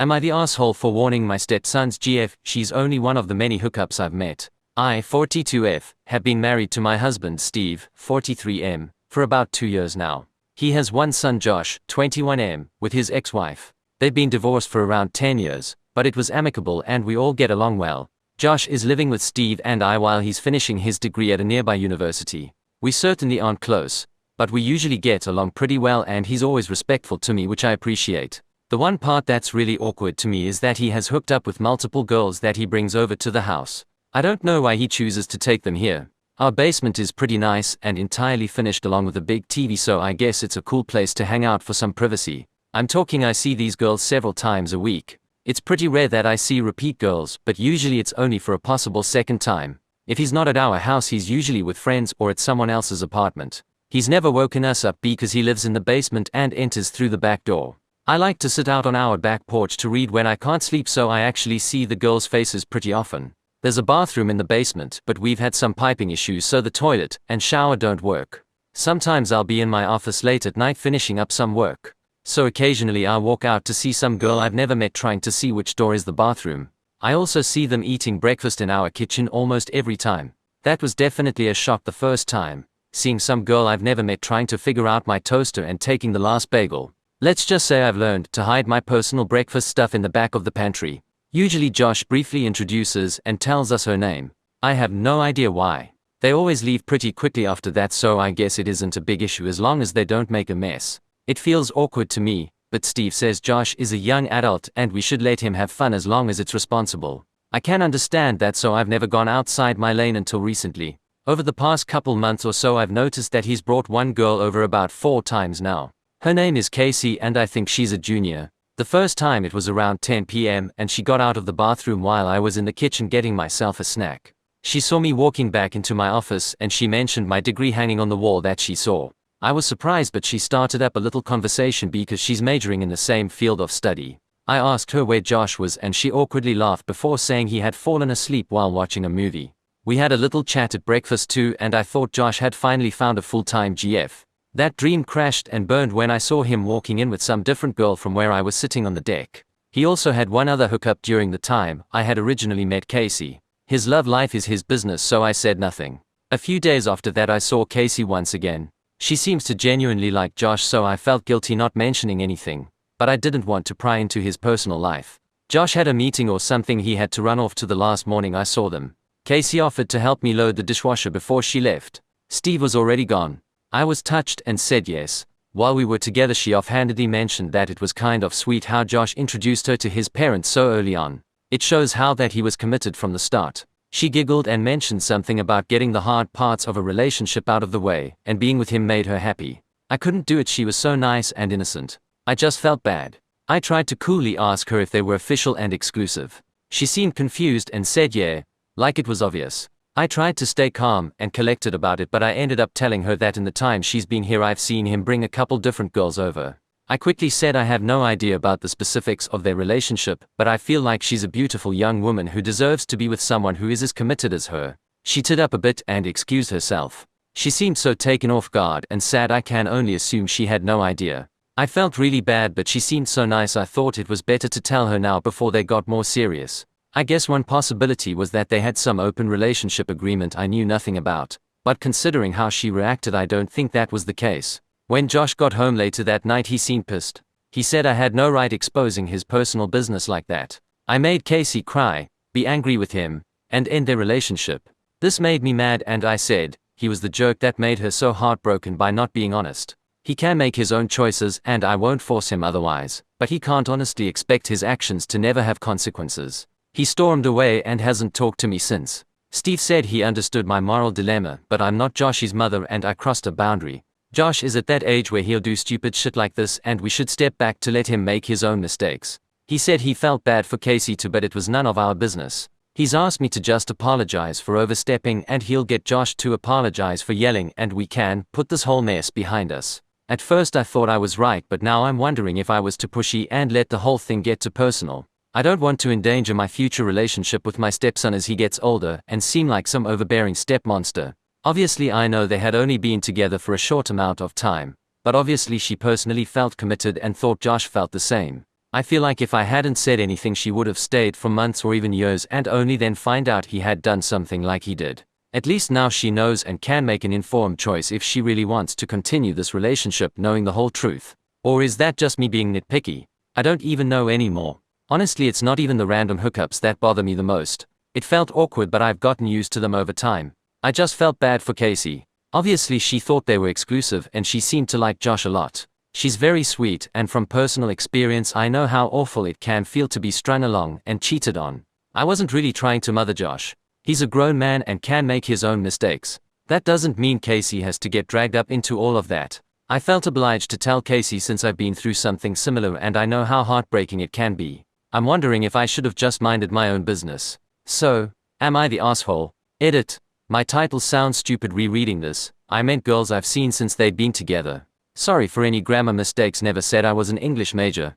Am I the asshole for warning my stepson's GF? She's only one of the many hookups I've met. I, 42F, have been married to my husband Steve, 43M, for about 2 years now. He has one son Josh, 21M, with his ex-wife. They've been divorced for around 10 years, but it was amicable and we all get along well. Josh is living with Steve and I while he's finishing his degree at a nearby university. We certainly aren't close, but we usually get along pretty well and he's always respectful to me, which I appreciate. The one part that's really awkward to me is that he has hooked up with multiple girls that he brings over to the house. I don't know why he chooses to take them here. Our basement is pretty nice and entirely finished along with a big TV, so I guess it's a cool place to hang out for some privacy. I'm talking I see these girls several times a week. It's pretty rare that I see repeat girls, but usually it's only for a possible second time. If he's not at our house, he's usually with friends or at someone else's apartment. He's never woken us up because he lives in the basement and enters through the back door. I like to sit out on our back porch to read when I can't sleep, so I actually see the girls' faces pretty often. There's a bathroom in the basement, but we've had some piping issues, so the toilet and shower don't work. Sometimes I'll be in my office late at night finishing up some work. So occasionally I'll walk out to see some girl I've never met trying to see which door is the bathroom. I also see them eating breakfast in our kitchen almost every time. That was definitely a shock the first time, seeing some girl I've never met trying to figure out my toaster and taking the last bagel. Let's just say I've learned to hide my personal breakfast stuff in the back of the pantry. Usually Josh briefly introduces and tells us her name. I have no idea why. They always leave pretty quickly after that, so I guess it isn't a big issue as long as they don't make a mess. It feels awkward to me, but Steve says Josh is a young adult and we should let him have fun as long as it's responsible. I can understand that, so I've never gone outside my lane until recently. Over the past couple months or so I've noticed that he's brought one girl over about 4 times now. Her name is Casey and I think she's a junior. The first time it was around 10 p.m. and she got out of the bathroom while I was in the kitchen getting myself a snack. She saw me walking back into my office and she mentioned my degree hanging on the wall that she saw. I was surprised, but she started up a little conversation because she's majoring in the same field of study. I asked her where Josh was and she awkwardly laughed before saying he had fallen asleep while watching a movie. We had a little chat at breakfast too and I thought Josh had finally found a full-time GF. That dream crashed and burned when I saw him walking in with some different girl from where I was sitting on the deck. He also had one other hookup during the time I had originally met Casey. His love life is his business, so I said nothing. A few days after that I saw Casey once again. She seems to genuinely like Josh, so I felt guilty not mentioning anything, but I didn't want to pry into his personal life. Josh had a meeting or something he had to run off to the last morning I saw them. Casey offered to help me load the dishwasher before she left. Steve was already gone. I was touched and said yes. While we were together she offhandedly mentioned that it was kind of sweet how Josh introduced her to his parents so early on. It shows how that he was committed from the start. She giggled and mentioned something about getting the hard parts of a relationship out of the way, and being with him made her happy. I couldn't do it, she was so nice and innocent. I just felt bad. I tried to coolly ask her if they were official and exclusive. She seemed confused and said yeah, like it was obvious. I tried to stay calm and collected about it, but I ended up telling her that in the time she's been here I've seen him bring a couple different girls over. I quickly said I have no idea about the specifics of their relationship, but I feel like she's a beautiful young woman who deserves to be with someone who is as committed as her. She teared up a bit and excused herself. She seemed so taken off guard and sad, I can only assume she had no idea. I felt really bad, but she seemed so nice I thought it was better to tell her now before they got more serious. I guess one possibility was that they had some open relationship agreement I knew nothing about, but considering how she reacted I don't think that was the case. When Josh got home later that night he seemed pissed. He said I had no right exposing his personal business like that. I made Casey cry, be angry with him, and end their relationship. This made me mad and I said he was the jerk that made her so heartbroken by not being honest. He can make his own choices and I won't force him otherwise, but he can't honestly expect his actions to never have consequences. He stormed away and hasn't talked to me since. Steve said he understood my moral dilemma, but I'm not Josh's mother and I crossed a boundary. Josh is at that age where he'll do stupid shit like this and we should step back to let him make his own mistakes. He said he felt bad for Casey too, but it was none of our business. He's asked me to just apologize for overstepping and he'll get Josh to apologize for yelling and we can put this whole mess behind us. At first I thought I was right, but now I'm wondering if I was too pushy and let the whole thing get too personal. I don't want to endanger my future relationship with my stepson as he gets older and seem like some overbearing stepmonster. Obviously I know they had only been together for a short amount of time, but obviously she personally felt committed and thought Josh felt the same. I feel like if I hadn't said anything she would have stayed for months or even years and only then find out he had done something like he did. At least now she knows and can make an informed choice if she really wants to continue this relationship knowing the whole truth. Or is that just me being nitpicky? I don't even know anymore. Honestly, it's not even the random hookups that bother me the most. It felt awkward, but I've gotten used to them over time. I just felt bad for Casey. Obviously she thought they were exclusive and she seemed to like Josh a lot. She's very sweet, and from personal experience I know how awful it can feel to be strung along and cheated on. I wasn't really trying to mother Josh. He's a grown man and can make his own mistakes. That doesn't mean Casey has to get dragged up into all of that. I felt obliged to tell Casey since I've been through something similar and I know how heartbreaking it can be. I'm wondering if I should have just minded my own business. So, am I the asshole? Edit. My title sounds stupid rereading this. I meant girls I've seen since they'd been together. Sorry for any grammar mistakes, never said I was an English major.